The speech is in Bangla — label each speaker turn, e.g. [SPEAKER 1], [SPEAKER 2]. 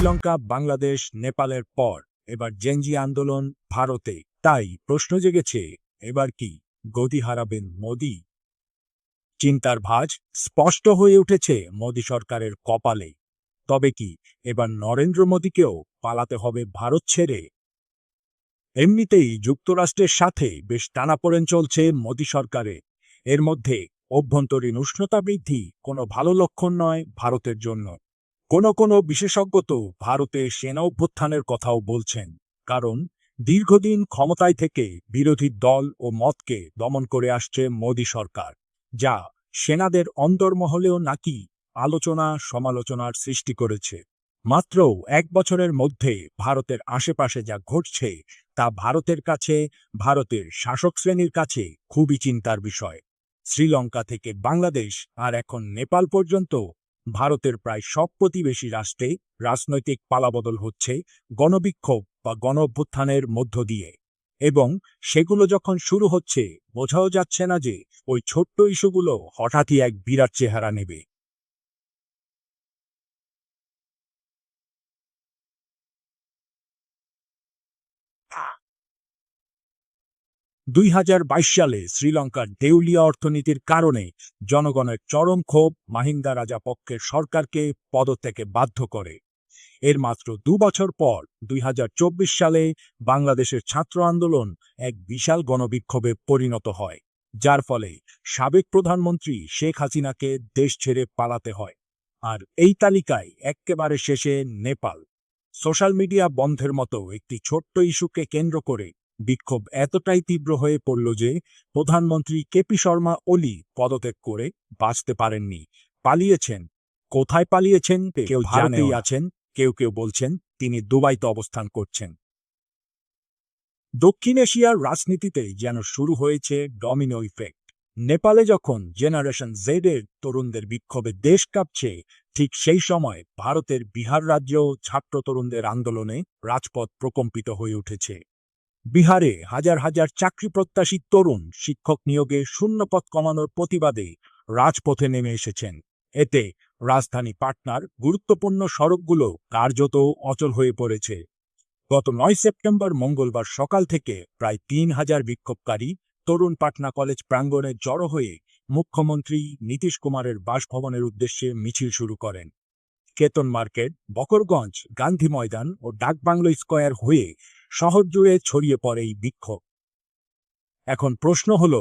[SPEAKER 1] শ্রীলঙ্কা, বাংলাদেশ, নেপালের পর এবার জেনজি আন্দোলন ভারতে। তাই প্রশ্ন জেগেছে, এবার কি গদি হারাবেন মোদি? চিন্তার ভাঁজ স্পষ্ট হয়ে উঠেছে মোদি সরকারের কপালে। তবে কি এবার নরেন্দ্র মোদিকেও পালাতে হবে ভারত ছেড়ে? এমনিতেই যুক্তরাষ্ট্রের সাথে বেশ টানাপোড়েন চলছে মোদি সরকারে। এর মধ্যে অভ্যন্তরীণ উষ্ণতা বৃদ্ধি কোনো ভালো লক্ষণ নয় ভারতের জন্য। কোনো বিশেষজ্ঞ তো ভারতের সেনা অভ্যুত্থানের কথাও বলছেন, কারণ দীর্ঘদিন ক্ষমতায় থেকে বিরোধী দল ও মতকে দমন করে আসছে মোদি সরকার, যা সেনাদের অন্তর্মহলেও নাকি আলোচনা সমালোচনার সৃষ্টি করেছে। মাত্র এক বছরের মধ্যে ভারতের আশেপাশে যা ঘটছে তা ভারতের কাছে, ভারতের শাসক শ্রেণীর কাছে খুবই চিন্তার বিষয়। শ্রীলঙ্কা থেকে বাংলাদেশ আর এখন নেপাল পর্যন্ত ভারতের প্রায় সব প্রতিবেশী রাষ্ট্রে রাজনৈতিক পালাবদল হচ্ছে গণবিক্ষোভ বা গণঅভ্যুত্থানের মধ্য দিয়ে। এবং সেগুলো যখন শুরু হচ্ছে, বোঝাও যাচ্ছে না যে ওই ছোট্ট ইস্যুগুলো হঠাৎই এক বিরাট চেহারা নেবে। ২০২২ সালে শ্রীলঙ্কার দেউলিয়া অর্থনীতির কারণে জনগণের চরম ক্ষোভ মাহিন্দা রাজাপক্ষের সরকারকে পদত্যাগে বাধ্য করে। এর মাত্র ২ বছর পর ২০২৪ সালে বাংলাদেশের ছাত্র আন্দোলন এক বিশাল গণবিক্ষোভে পরিণত হয়, যার ফলে সাবেক প্রধানমন্ত্রী শেখ হাসিনাকে দেশ ছেড়ে পালাতে হয়। আর এই তালিকায় এক্কেবারে শেষে নেপাল। সোশ্যাল মিডিয়া বন্ধের মতো একটি ছোট্ট ইস্যুকে কেন্দ্র করে বিক্ষোভ এতটাই তীব্র হয়ে পড়ল যে প্রধানমন্ত্রী কেপি শর্মা ওলি পদত্যাগ করে বাঁচতে পারেননি, পালিয়েছেন। কোথায় পালিয়েছেন কেউ জানেই আছেন, কেউ বলছেন তিনি দুবাইতে অবস্থান করছেন। দক্ষিণ এশিয়ার রাজনীতিতে যেন শুরু হয়েছে ডমিনো ইফেক্ট। নেপালে যখন জেনারেশন জেড এর তরুণদের বিক্ষোভে দেশ কাঁপছে, ঠিক সেই সময় ভারতের বিহার রাজ্যেও ছাত্র তরুণদের আন্দোলনে রাজপথ প্রকম্পিত হয়ে উঠেছে। বিহারে হাজার হাজার চাকরি প্রত্যাশী তরুণ শিক্ষক নিয়োগে শূন্যপদ কমানোর প্রতিবাদে রাজপথে নেমে এসেছেন। এতে রাজধানী পাটনার গুরুত্বপূর্ণ সড়কগুলো কার্যত অচল হয়ে পড়েছে। গত ৯ সেপ্টেম্বর মঙ্গলবার সকাল থেকে প্রায় ৩,০০০ বিক্ষোভকারী তরুণ পাটনা কলেজ প্রাঙ্গণে জড়ো হয়ে মুখ্যমন্ত্রী নীতীশ কুমারের বাসভবনের উদ্দেশ্যে মিছিল শুরু করেন। কেতন মার্কেট, বকরগঞ্জ, গান্ধী ময়দান ও ডাকবাংলো স্কয়ার হয়ে শহর জুড়ে ছড়িয়ে পড়ে এই বিক্ষোভ। এখন প্রশ্ন হল,